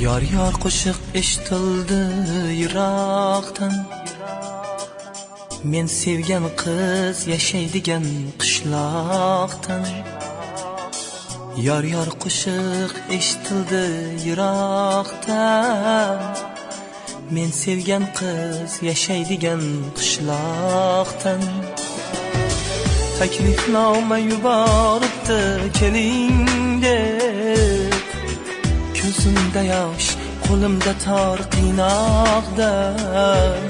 Yar yar qo'shiq eshitildi yiroqdan, men sevgan qiz yashaydigan qishloqdan. Yar yar qo'shiq eshitildi yiroqdan, men sevgan qiz yashaydigan qishloqdan. Taklifnoma yuboribdi keling deb, ko'zimda yosh, qo'limda tor qiynoqdan.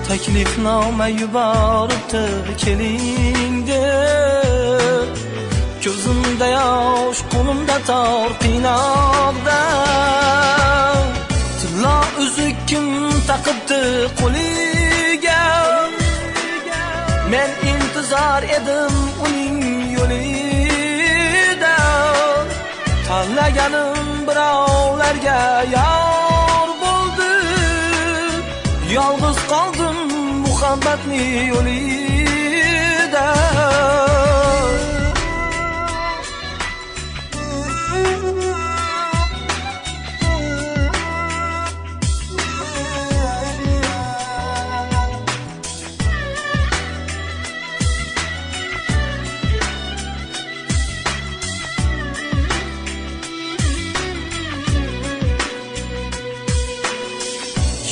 Taklifnoma yuboribdi keling deb, ko'zimda yosh, qo'limda tor qiynoqdan. Tilla uzuk kim taqibdi qo'liga, men intizor edim uning yo'lida. Tanlaganim birovlarga yor bo'ldi, yolg'iz qoldim muhabbatni yo'lida.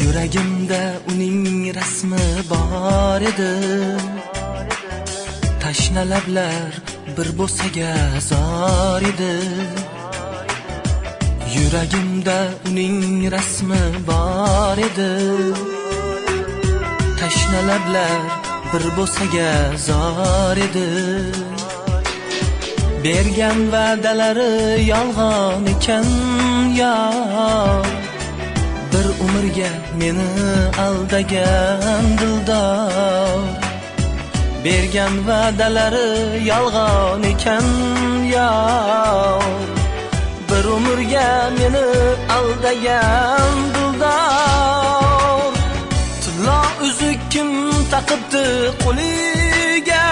Yuragimda uning rasmi bor edi, tashna lablar bir bo'saga zor edi. Yuragimda uning rasmi bor edi, tashna lablar bir bo'saga zor edi. Bergan va'dalari yolg'on ekan yor, bir umrga meni aldagan dildor. Bergan va'dalari yolg'on ekan yor, bir umrga meni aldagan dildor. Tilla uzuk kim taqibdi qo'liga,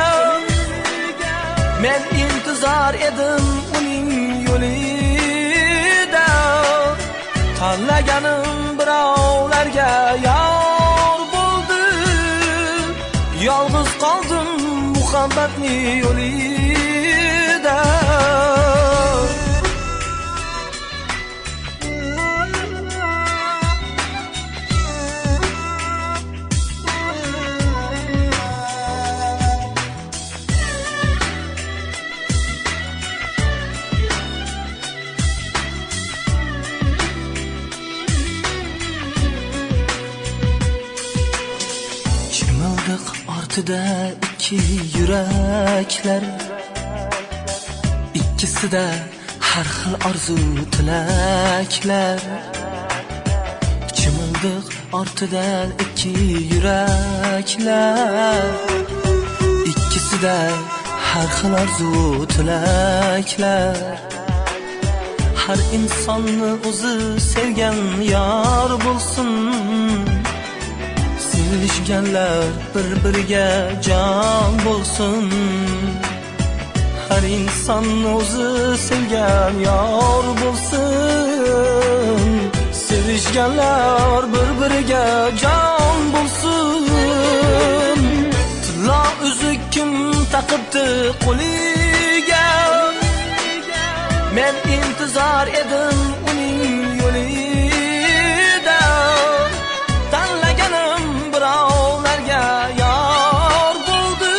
men intizor edim uning yo'lida. Tanlaganim birovlarga yor bo'ldi, yolg'iz qoldim muhabbatni yo'lida. Chimildiq ortida ikki yuraklar, ikkisida har xil orzu tilaklar. Chimildiq ortida ikki yuraklar, ikkisida har xil orzu tilaklar. Har insonni o'zi sevgan yor bo'lsin, sevishganlar bir-biriga jon bo'lsin. Har insonni o'zi sevgan yor bo'lsin, sevishganlar bir-biriga jon bo'lsin. Tilla uzuk kim taqibdi qo'liga, men intizor edim uning yo'lida. Tanlaganim birovlarga yor bo'ldi,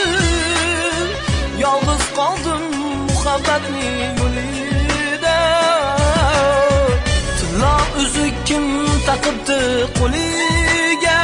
yolg'iz qoldim muhabbatni yo'lida. Tilla uzuk kim taqibdi qo'liga,